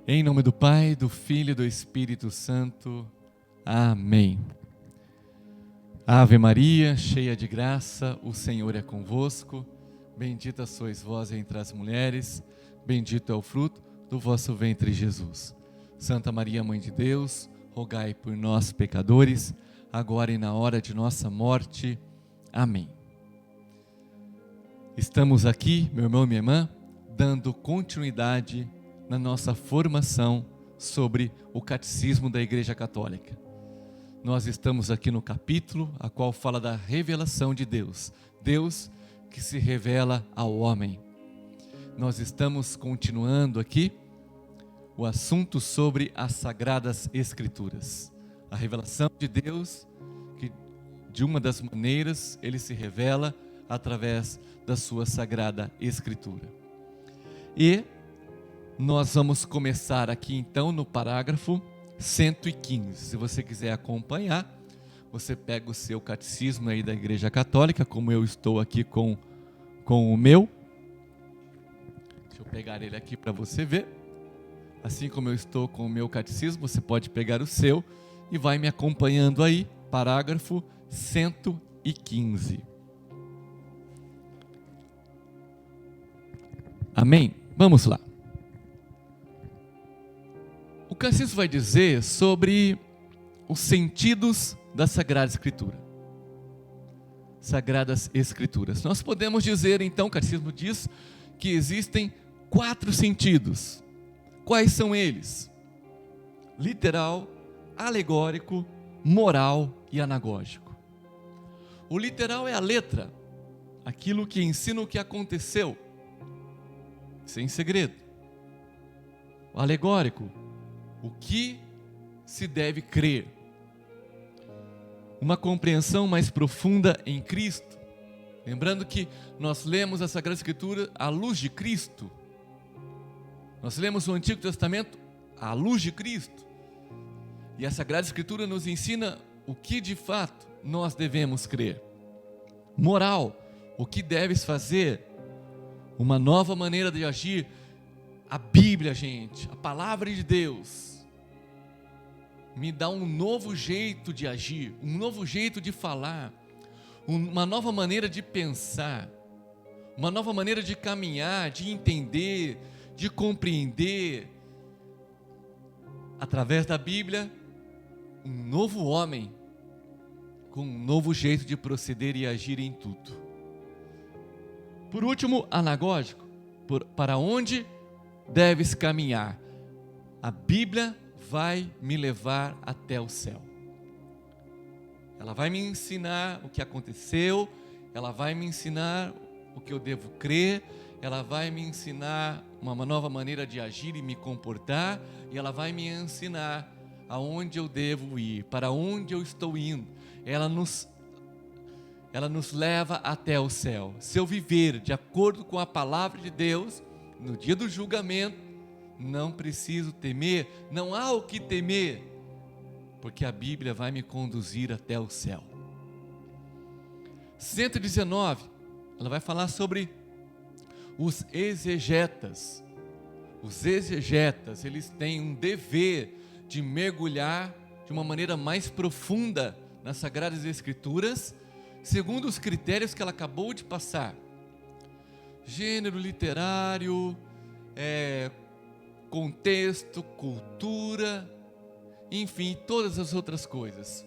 Em nome do Pai, do Filho e do Espírito Santo. Amém. Ave Maria, cheia de graça, o Senhor é convosco. Bendita sois vós entre as mulheres, bendito é o fruto do vosso ventre, Jesus. Santa Maria, Mãe de Deus, rogai por nós, pecadores, agora e na hora de nossa morte. Amém. Estamos aqui, meu irmão e minha irmã, dando continuidade na nossa formação sobre o Catecismo da Igreja Católica. Nós estamos aqui no capítulo a qual fala da revelação de Deus, Deus que se revela ao homem. Nós estamos continuando aqui o assunto sobre as Sagradas Escrituras, a revelação de Deus, que de uma das maneiras ele se revela através da sua Sagrada Escritura. E nós vamos começar aqui então no parágrafo 115. Se você quiser acompanhar, você pega o seu catecismo aí da Igreja Católica, como eu estou aqui com o meu. Deixa eu pegar ele aqui para você ver. Assim como eu estou com o meu catecismo, você pode pegar o seu e vai me acompanhando aí, parágrafo 115. Amém? Vamos lá. O catecismo vai dizer sobre os sentidos da Sagrada Escritura. Sagradas Escrituras. Nós podemos dizer, então, o catecismo diz que existem 4 sentidos. Quais são eles? Literal, alegórico, moral e anagógico. O literal é a letra, aquilo que ensina o que aconteceu, sem segredo. O alegórico, o que se deve crer. Uma compreensão mais profunda em Cristo. Lembrando que nós lemos a Sagrada Escritura à luz de Cristo. Nós lemos o Antigo Testamento à luz de Cristo. E a Sagrada Escritura nos ensina o que de fato nós devemos crer. Moral, o que deves fazer. Uma nova maneira de agir. A Bíblia, gente, a Palavra de Deus, me dá um novo jeito de agir, um novo jeito de falar, uma nova maneira de pensar, uma nova maneira de caminhar, de entender, de compreender. Através da Bíblia, um novo homem, com um novo jeito de proceder e agir em tudo. Por último, anagógico, para onde deves caminhar? A Bíblia vai me levar até o céu. Ela vai me ensinar o que aconteceu, ela vai me ensinar o que eu devo crer, ela vai me ensinar uma nova maneira de agir e me comportar, e ela vai me ensinar aonde eu devo ir, para onde eu estou indo. Ela nos leva até o céu. Se eu viver de acordo com a palavra de Deus, no dia do julgamento, não preciso temer, não há o que temer, porque a Bíblia vai me conduzir até o céu. 119, ela vai falar sobre os exegetas. Os exegetas, eles têm um dever de mergulhar de uma maneira mais profunda nas Sagradas Escrituras, segundo os critérios que ela acabou de passar. Gênero literário, contexto, cultura, enfim, todas as outras coisas.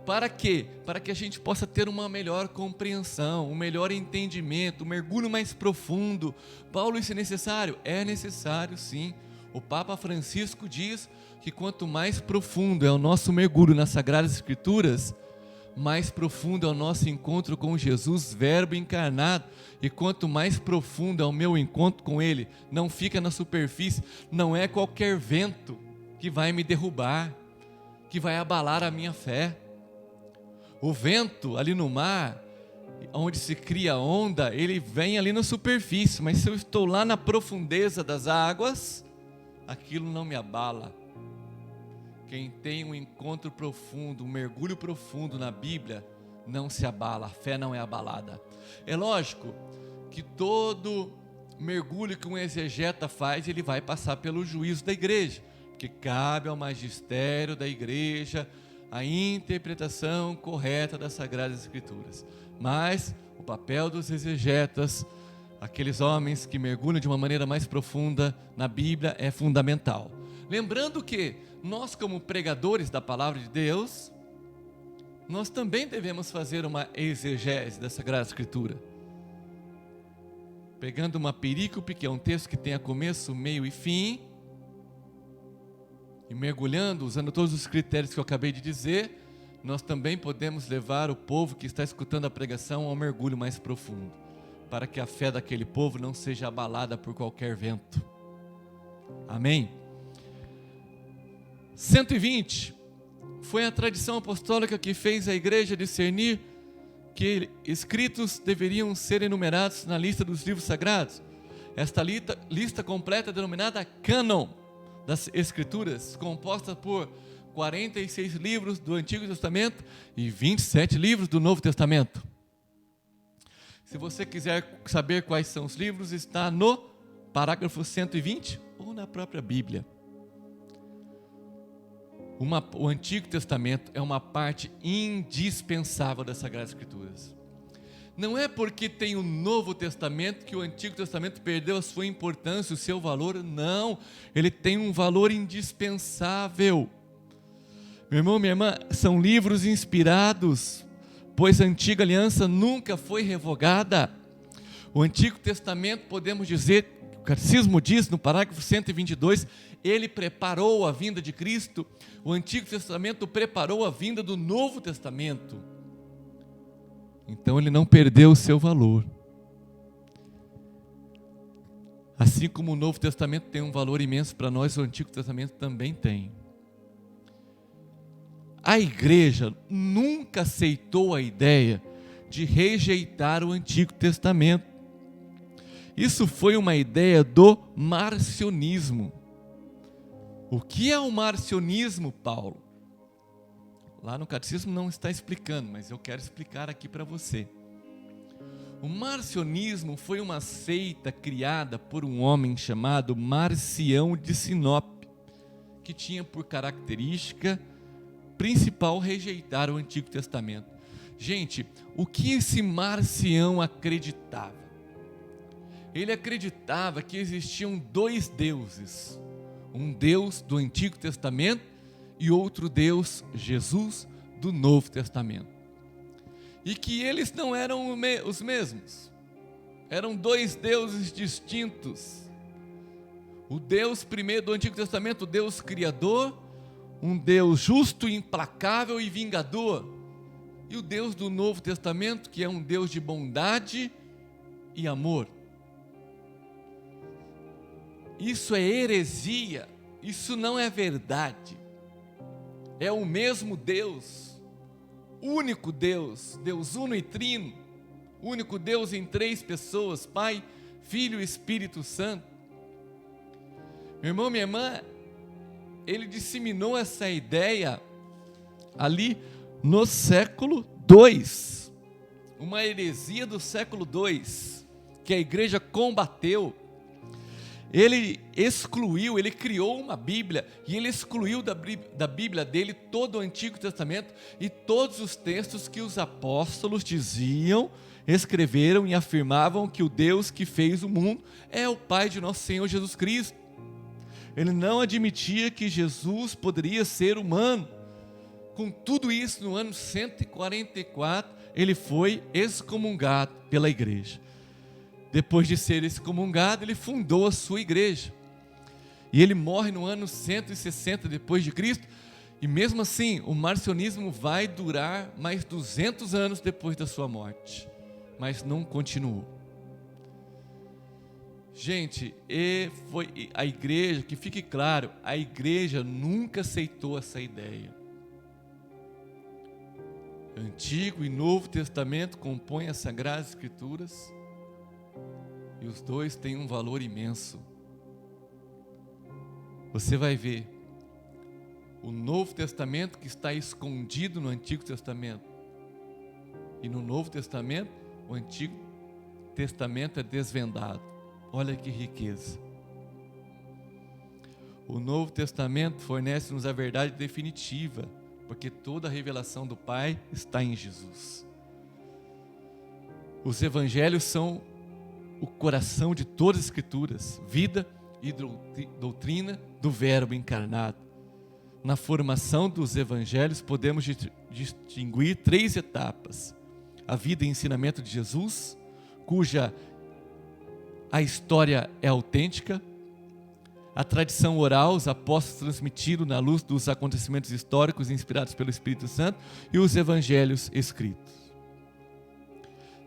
Para quê? Para que a gente possa ter uma melhor compreensão, um melhor entendimento, um mergulho mais profundo. Paulo, isso é necessário? É necessário, sim. O Papa Francisco diz que quanto mais profundo é o nosso mergulho nas Sagradas Escrituras, mais profundo é o nosso encontro com Jesus, Verbo encarnado. E quanto mais profundo é o meu encontro com Ele, não fica na superfície, não é qualquer vento que vai me derrubar, que vai abalar a minha fé. O vento ali no mar, onde se cria onda, ele vem ali na superfície, mas se eu estou lá na profundeza das águas, aquilo não me abala. Quem tem um encontro profundo, um mergulho profundo na Bíblia, não se abala, a fé não é abalada. É lógico que todo mergulho que um exegeta faz, ele vai passar pelo juízo da igreja, porque cabe ao magistério da igreja a interpretação correta das Sagradas Escrituras. Mas o papel dos exegetas, aqueles homens que mergulham de uma maneira mais profunda na Bíblia, é fundamental. Lembrando que nós, como pregadores da palavra de Deus, nós também devemos fazer uma exegese da Sagrada Escritura. Pegando uma perícope, que é um texto que tenha começo, meio e fim, e mergulhando, usando todos os critérios que eu acabei de dizer, nós também podemos levar o povo que está escutando a pregação a um mergulho mais profundo, para que a fé daquele povo não seja abalada por qualquer vento. Amém? 120, foi a tradição apostólica que fez a igreja discernir que escritos deveriam ser enumerados na lista dos livros sagrados. Esta lista completa é denominada cânon das Escrituras, composta por 46 livros do Antigo Testamento e 27 livros do Novo Testamento. Se você quiser saber quais são os livros, está no parágrafo 120 ou na própria Bíblia. O Antigo Testamento é uma parte indispensável das Sagradas Escrituras. Não é porque tem o Novo Testamento que o Antigo Testamento perdeu a sua importância, o seu valor. Não, ele tem um valor indispensável. Meu irmão, minha irmã, são livros inspirados, pois a antiga aliança nunca foi revogada. O Antigo Testamento, podemos dizer, o Catecismo diz no parágrafo 122, ele preparou a vinda de Cristo. O Antigo Testamento preparou a vinda do Novo Testamento. Então ele não perdeu o seu valor. Assim como o Novo Testamento tem um valor imenso para nós, o Antigo Testamento também tem. A igreja nunca aceitou a ideia de rejeitar o Antigo Testamento. Isso foi uma ideia do marcionismo. O que é o marcionismo, Paulo? Lá no catecismo não está explicando, mas eu quero explicar aqui para você. O marcionismo foi uma seita criada por um homem chamado Marcião de Sinop, que tinha por característica principal rejeitar o Antigo Testamento. Gente, o que esse Marcião acreditava? Ele acreditava que existiam dois deuses, um Deus do Antigo Testamento e outro Deus, Jesus, do Novo Testamento. E que eles não eram os mesmos, eram dois deuses distintos. O Deus primeiro do Antigo Testamento, o Deus Criador, um Deus justo, implacável e vingador. E o Deus do Novo Testamento, que é um Deus de bondade e amor. Isso é heresia, isso não é verdade. É o mesmo Deus, único Deus, Deus uno e trino, único Deus em três pessoas, Pai, Filho e Espírito Santo. Meu irmão, minha irmã, ele disseminou essa ideia ali no século II, uma heresia do século II, que a igreja combateu. Ele excluiu, ele criou uma Bíblia e ele excluiu da Bíblia dele todo o Antigo Testamento e todos os textos que os apóstolos diziam, escreveram e afirmavam que o Deus que fez o mundo é o Pai de nosso Senhor Jesus Cristo. Ele não admitia que Jesus poderia ser humano. Com tudo isso, no ano 144, ele foi excomungado pela igreja. Depois de ser excomungado, ele fundou a sua igreja. E ele morre no ano 160 depois de Cristo. E mesmo assim, o marcionismo vai durar mais 200 anos depois da sua morte. Mas não continuou. Gente, foi a igreja, que fique claro, a igreja nunca aceitou essa ideia. Antigo e Novo Testamento compõem as Sagradas Escrituras. E os dois têm um valor imenso. Você vai ver o Novo Testamento que está escondido no Antigo Testamento. E no Novo Testamento, o Antigo Testamento é desvendado. Olha que riqueza. O Novo Testamento fornece-nos a verdade definitiva, porque toda a revelação do Pai está em Jesus. Os evangelhos são o coração de todas as escrituras, vida e doutrina do Verbo encarnado. Na formação dos evangelhos podemos distinguir 3 etapas: a vida e ensinamento de Jesus, cuja a história é autêntica; a tradição oral, os apóstolos transmitiram na luz dos acontecimentos históricos inspirados pelo Espírito Santo; e os evangelhos escritos.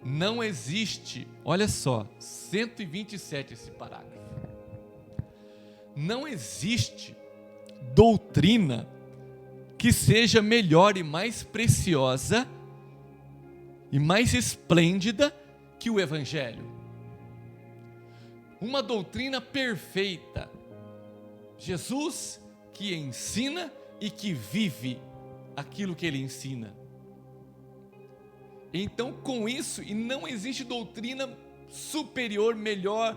Não existe, olha só, 127 esse parágrafo. Não existe doutrina que seja melhor e mais preciosa e mais esplêndida que o Evangelho. Uma doutrina perfeita. Jesus que ensina e que vive aquilo que ele ensina. Então, com isso, e não existe doutrina superior, melhor,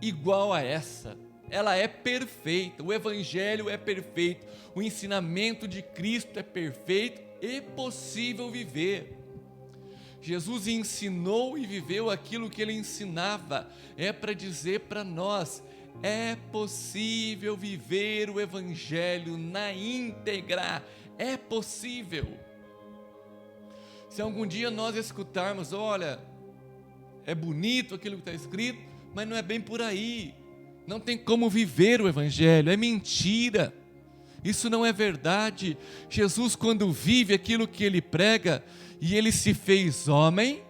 igual a essa. Ela é perfeita, o Evangelho é perfeito, o ensinamento de Cristo é perfeito e possível viver. Jesus ensinou e viveu aquilo que ele ensinava. É para dizer para nós: é possível viver o Evangelho na íntegra, é possível. Se algum dia nós escutarmos: olha, é bonito aquilo que está escrito, mas não é bem por aí, não tem como viver o Evangelho, é mentira, isso não é verdade. Jesus, quando vive aquilo que ele prega, e ele se fez homem,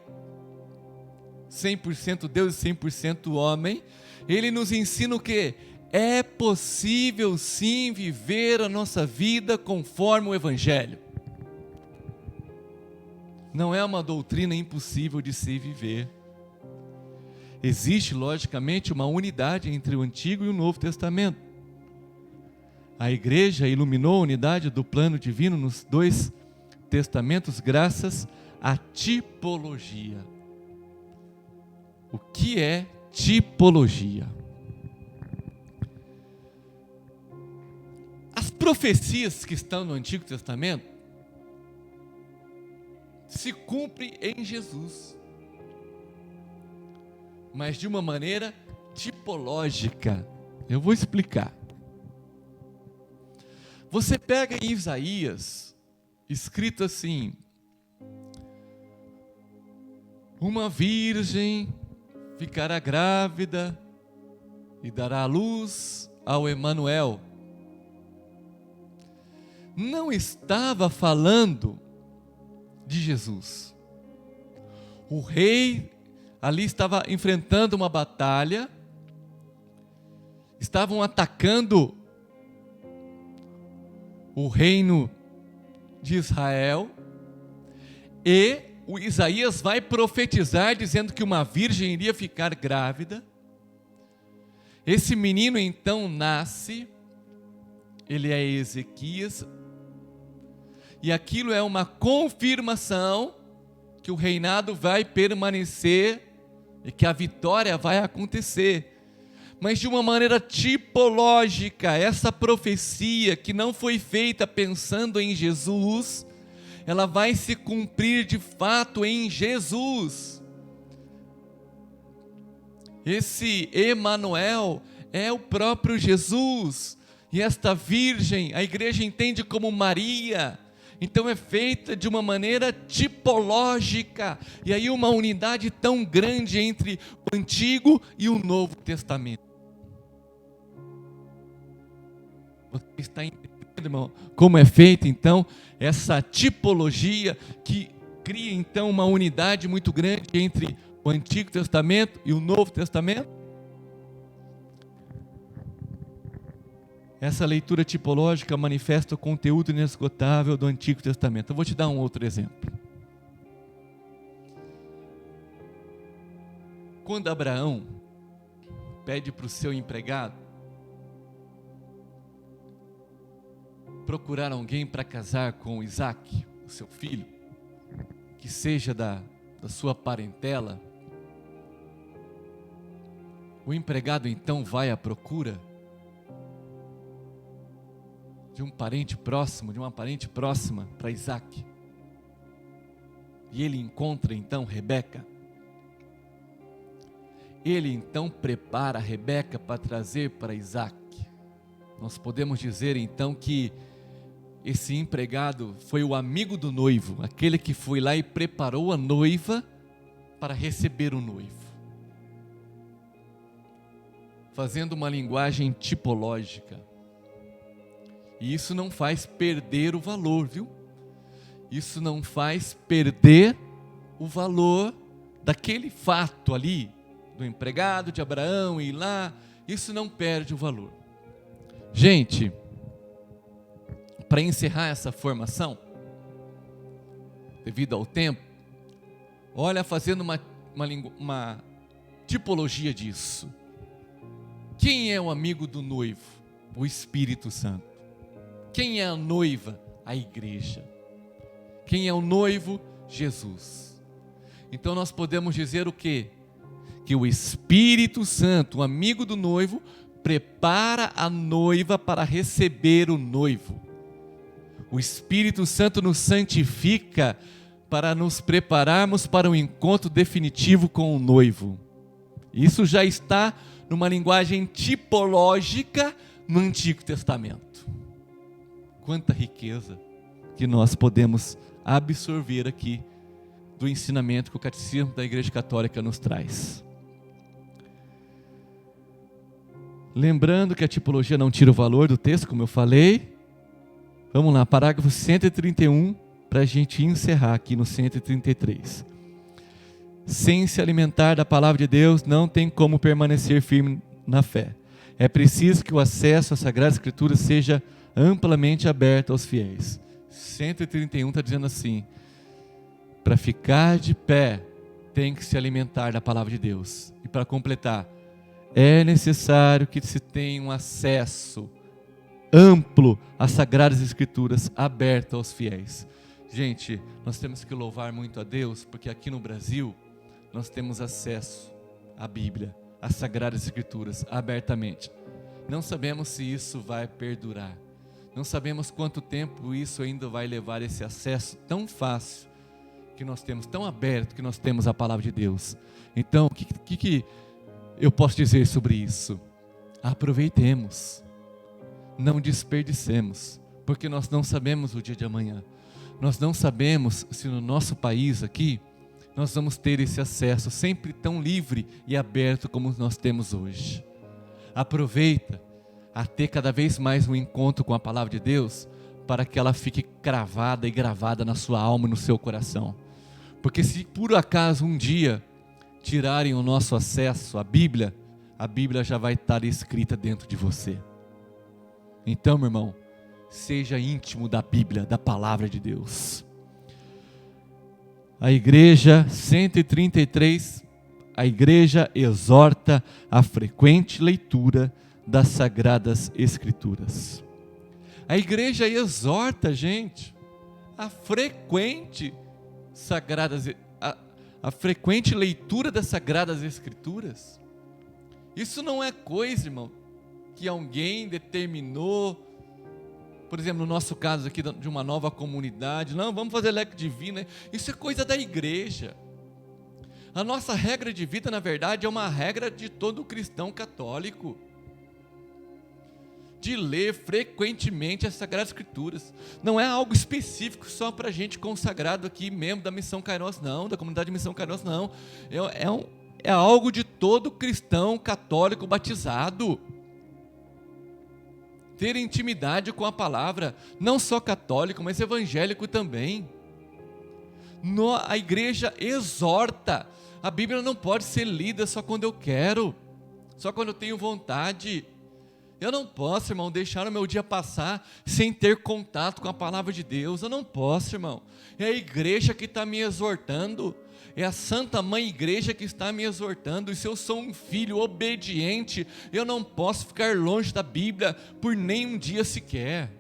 100% Deus e 100% homem, ele nos ensina o quê? É possível sim viver a nossa vida conforme o Evangelho. Não é uma doutrina impossível de se viver. Existe, logicamente, uma unidade entre o Antigo e o Novo Testamento. A igreja iluminou a unidade do plano divino nos 2 testamentos graças à tipologia. O que é tipologia? As profecias que estão no Antigo Testamento se cumprem em Jesus, mas de uma maneira tipológica. Eu vou explicar. Você pega em Isaías, escrito assim: uma virgem ficará grávida e dará à luz ao Emanuel. Não estava falando de Jesus. O rei ali estava enfrentando uma batalha, estavam atacando o reino de Israel, e o Isaías vai profetizar dizendo que uma virgem iria ficar grávida. Esse menino então nasce, ele é Ezequias, e aquilo é uma confirmação que o reinado vai permanecer e que a vitória vai acontecer. Mas de uma maneira tipológica, essa profecia que não foi feita pensando em Jesus, ela vai se cumprir de fato em Jesus. Esse Emanuel é o próprio Jesus, e esta virgem, a igreja entende como Maria. Então é feita de uma maneira tipológica, e aí uma unidade tão grande entre o Antigo e o Novo Testamento. Você está entendendo, irmão, como é feita então essa tipologia que cria então uma unidade muito grande entre o Antigo Testamento e o Novo Testamento? Essa leitura tipológica manifesta o conteúdo inesgotável do Antigo Testamento. Eu vou te dar um outro exemplo. Quando Abraão pede para o seu empregado procurar alguém para casar com Isaac, o seu filho, que seja da sua parentela, O empregado então vai à procura de um parente próximo, de uma parente próxima para Isaac. E ele encontra então Rebeca. Ele então prepara a Rebeca para trazer para Isaac. Nós podemos dizer então que esse empregado foi o amigo do noivo, aquele que foi lá e preparou a noiva para receber o noivo. Fazendo uma linguagem tipológica. E isso não faz perder o valor, viu? Isso não faz perder o valor daquele fato ali, do empregado de Abraão ir lá, isso não perde o valor. Gente, para encerrar essa formação, devido ao tempo, olha, fazendo uma tipologia disso. Quem é o amigo do noivo? O Espírito Santo. Quem é a noiva? A igreja. Quem é o noivo? Jesus. Então nós podemos dizer o quê? Que o Espírito Santo, o amigo do noivo, prepara a noiva para receber o noivo. O Espírito Santo nos santifica para nos prepararmos para um encontro definitivo com o noivo. Isso já está numa linguagem tipológica no Antigo Testamento. Quanta riqueza que nós podemos absorver aqui do ensinamento que o Catecismo da Igreja Católica nos traz. Lembrando que a tipologia não tira o valor do texto, como eu falei. Vamos lá, parágrafo 131, para a gente encerrar aqui no 133. Sem se alimentar da palavra de Deus, não tem como permanecer firme na fé. É preciso que o acesso às Sagradas Escrituras seja amplamente aberto aos fiéis. 131 está dizendo assim: para ficar de pé, tem que se alimentar da palavra de Deus. E para completar, é necessário que se tenha um acesso amplo às Sagradas Escrituras, aberto aos fiéis. Gente, nós temos que louvar muito a Deus, porque aqui no Brasil, nós temos acesso à Bíblia, às Sagradas Escrituras, abertamente. Não sabemos se isso vai perdurar. Não sabemos quanto tempo isso ainda vai levar, esse acesso tão fácil que nós temos, tão aberto que nós temos a palavra de Deus. Então, o que eu posso dizer sobre isso? Aproveitemos, não desperdicemos, porque nós não sabemos o dia de amanhã. Nós não sabemos se no nosso país aqui, nós vamos ter esse acesso sempre tão livre e aberto como nós temos hoje. Aproveita a ter cada vez mais um encontro com a palavra de Deus, para que ela fique cravada e gravada na sua alma e no seu coração. Porque se por acaso um dia tirarem o nosso acesso à Bíblia, a Bíblia já vai estar escrita dentro de você. Então, meu irmão, seja íntimo da Bíblia, da palavra de Deus. A igreja 133, a igreja exorta a frequente leitura das Sagradas Escrituras. A igreja exorta, gente, a frequente frequente leitura das Sagradas Escrituras. Isso não é coisa, irmão, que alguém determinou, por exemplo, no nosso caso aqui de uma nova comunidade, não, vamos fazer leque divino, isso é coisa da igreja. A nossa regra de vida, na verdade, é uma regra de todo cristão católico, de ler frequentemente as Sagradas Escrituras. Não é algo específico só para gente consagrado aqui, membro da Missão Kairos, não, da comunidade de Missão Kairos, não. É algo de todo cristão católico batizado. Ter intimidade com a palavra, não só católico, mas evangélico também. A igreja exorta. A Bíblia não pode ser lida só quando eu quero, só quando eu tenho vontade. Eu não posso, irmão, deixar o meu dia passar sem ter contato com a palavra de Deus. Eu não posso, irmão. É a igreja que está me exortando. É a Santa Mãe Igreja que está me exortando. E se eu sou um filho obediente, eu não posso ficar longe da Bíblia por nem um dia sequer.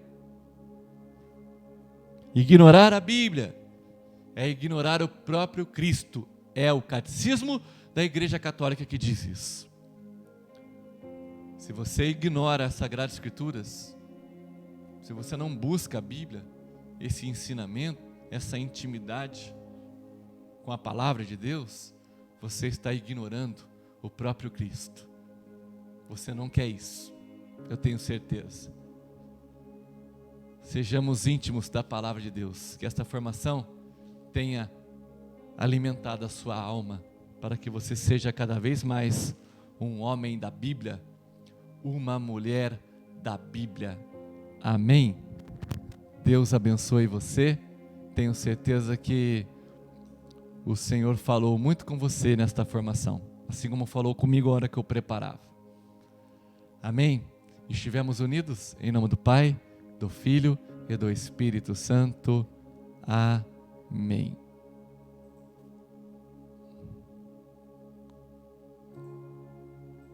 Ignorar a Bíblia é ignorar o próprio Cristo. É o Catecismo da Igreja Católica que diz isso. Se você ignora as Sagradas Escrituras, se você não busca a Bíblia, esse ensinamento, essa intimidade com a palavra de Deus, você está ignorando o próprio Cristo. Você não quer isso, eu tenho certeza. Sejamos íntimos da palavra de Deus, que esta formação tenha alimentado a sua alma, para que você seja cada vez mais um homem da Bíblia, uma mulher da Bíblia. Amém? Deus abençoe você. Tenho certeza que o Senhor falou muito com você nesta formação, assim como falou comigo a hora que eu preparava. Amém? Estivemos unidos em nome do Pai, do Filho e do Espírito Santo. Amém.